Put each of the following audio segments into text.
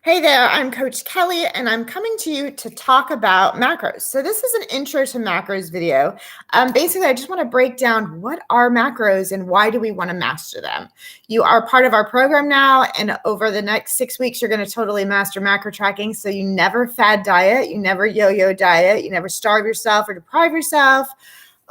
Hey there, I'm Coach Kelly, and I'm coming to you to talk about macros. So this is an intro to macros video. Basically, I just want to break down what are macros and why do we want to master them. You are part of our program now, and over the next 6 weeks, you're going to totally master macro tracking. So you never fad diet, you never yo-yo diet, you never starve yourself or deprive yourself,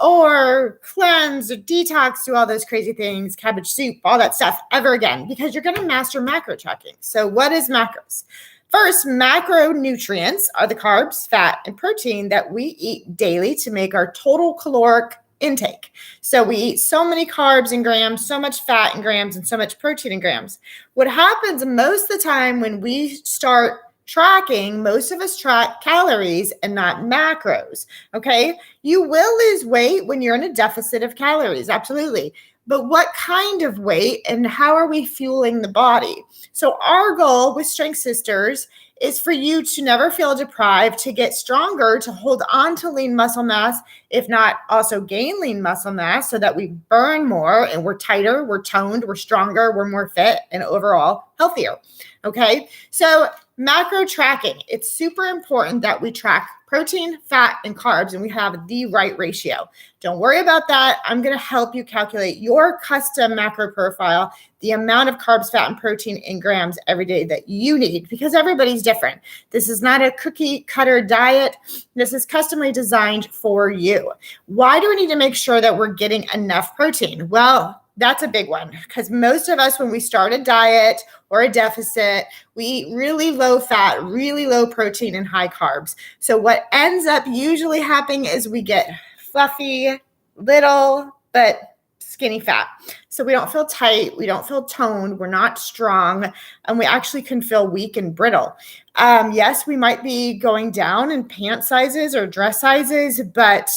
or cleanse or detox, do all those crazy things, cabbage soup, all that stuff ever again, because you're going to master macro tracking. So what is macros? First, macronutrients are the carbs, fat, and protein that we eat daily to make our total caloric intake. So we eat so many carbs in grams, so much fat in grams, and so much protein in grams. What happens most of the time when we start tracking, most of us track calories and not macros. Okay. You will lose weight when you're in a deficit of calories. Absolutely. But what kind of weight and how are we fueling the body? So our goal with Strength Sisters is for you to never feel deprived, to get stronger, to hold on to lean muscle mass, if not also gain lean muscle mass so that we burn more and we're tighter, we're toned, we're stronger, we're more fit and overall healthier. Okay. So macro tracking, it's super important that we track protein, fat, and carbs, and we have the right ratio. Don't worry about that. I'm going to help you calculate your custom macro profile, the amount of carbs, fat, and protein in grams every day that you need, because everybody's different. This is not a cookie cutter diet. This is customly designed for you. Why do we need to make sure that we're getting enough protein? Well, that's a big one, because most of us, when we start a diet or a deficit, we eat really low fat, really low protein, and high carbs. So what ends up usually happening is we get fluffy, little, but skinny fat. So we don't feel tight, we don't feel toned, we're not strong, and we actually can feel weak and brittle. Yes, we might be going down in pant sizes or dress sizes, but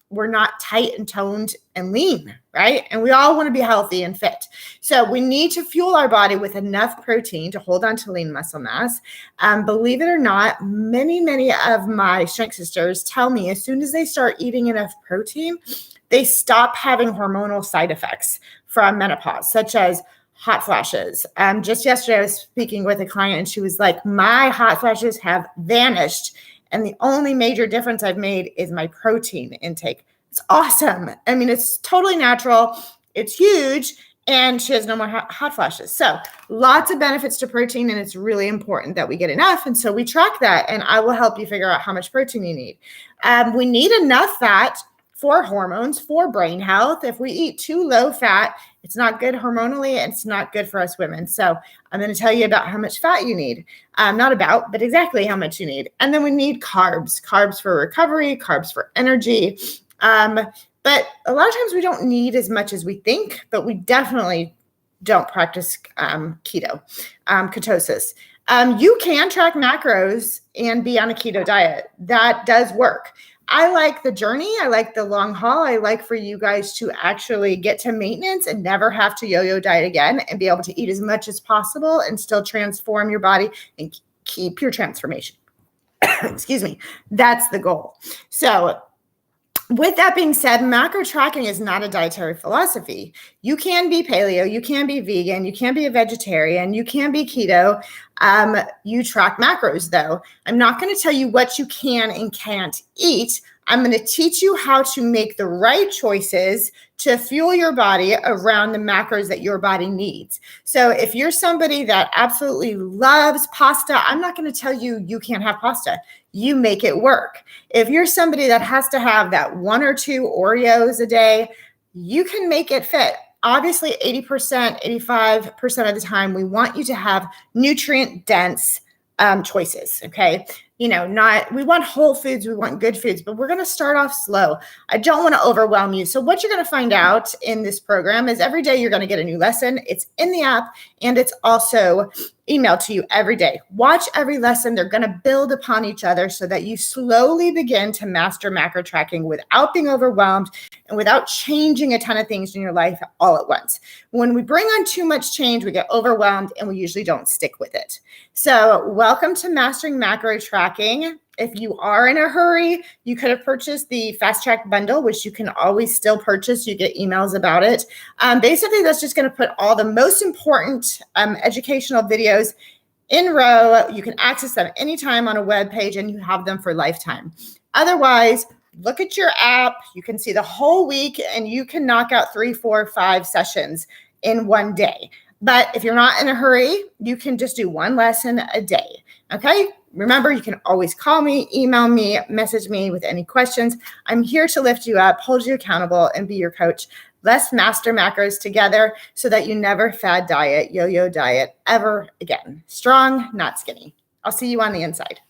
we're not tight and toned and lean, right? And we all want to be healthy and fit. So we need to fuel our body with enough protein to hold on to lean muscle mass. Believe it or not, many of my Strength Sisters tell me as soon as they start eating enough protein, they stop having hormonal side effects from menopause, such as hot flashes. Just yesterday, I was speaking with a client and she was like, my hot flashes have vanished. And the only major difference I've made is my protein intake. It's awesome. I mean, it's totally natural. It's huge. And she has no more hot flashes. So lots of benefits to protein. And it's really important that we get enough. And so we track that. And I will help you figure out how much protein you need. We need enough fat for hormones, for brain health. If we eat too low fat, it's not good hormonally. It's not good for us women. So I'm going to tell you about how much fat you need. Not about, but exactly how much you need. And then we need carbs for recovery, carbs for energy. But a lot of times we don't need as much as we think, but we definitely don't practice ketosis. You can track macros and be on a keto diet. That does work. I like the journey. I like the long haul. I like for you guys to actually get to maintenance and never have to yo-yo diet again and be able to eat as much as possible and still transform your body and keep your transformation. Excuse me. That's the goal. So with that being said, macro tracking is not a dietary philosophy. You can be paleo, you can be vegan, you can be a vegetarian, you can be keto. You track macros though. I'm not going to tell you what you can and can't eat. I'm going to teach you how to make the right choices to fuel your body around the macros that your body needs. So if you're somebody that absolutely loves pasta, I'm not going to tell you you can't have pasta. You make it work. If you're somebody that has to have that 1 or 2 Oreos a day, you can make it fit. Obviously, 80%, 85% of the time, we want you to have nutrient-dense choices, okay? We want whole foods, we want good foods, but we're going to start off slow. I don't want to overwhelm you. So what you're going to find out in this program is every day you're going to get a new lesson. It's in the app and it's also emailed to you every day. Watch every lesson. They're going to build upon each other so that you slowly begin to master macro tracking without being overwhelmed and without changing a ton of things in your life all at once. When we bring on too much change, we get overwhelmed and we usually don't stick with it. So welcome to Mastering Macro Tracking. If you are in a hurry, you could have purchased the Fast Track bundle, which you can always still purchase. You get emails about it. Basically, that's just going to put all the most important educational videos in row. You can access them anytime on a web page and you have them for lifetime. Otherwise, look at your app. You can see the whole week and you can knock out 3, 4, 5 sessions in one day. But if you're not in a hurry, you can just do one lesson a day. Okay? Remember, you can always call me, email me, message me with any questions. I'm here to lift you up, hold you accountable, and be your coach. Let's master macros together so that you never fad diet, yo-yo diet ever again. Strong, not skinny. I'll see you on the inside.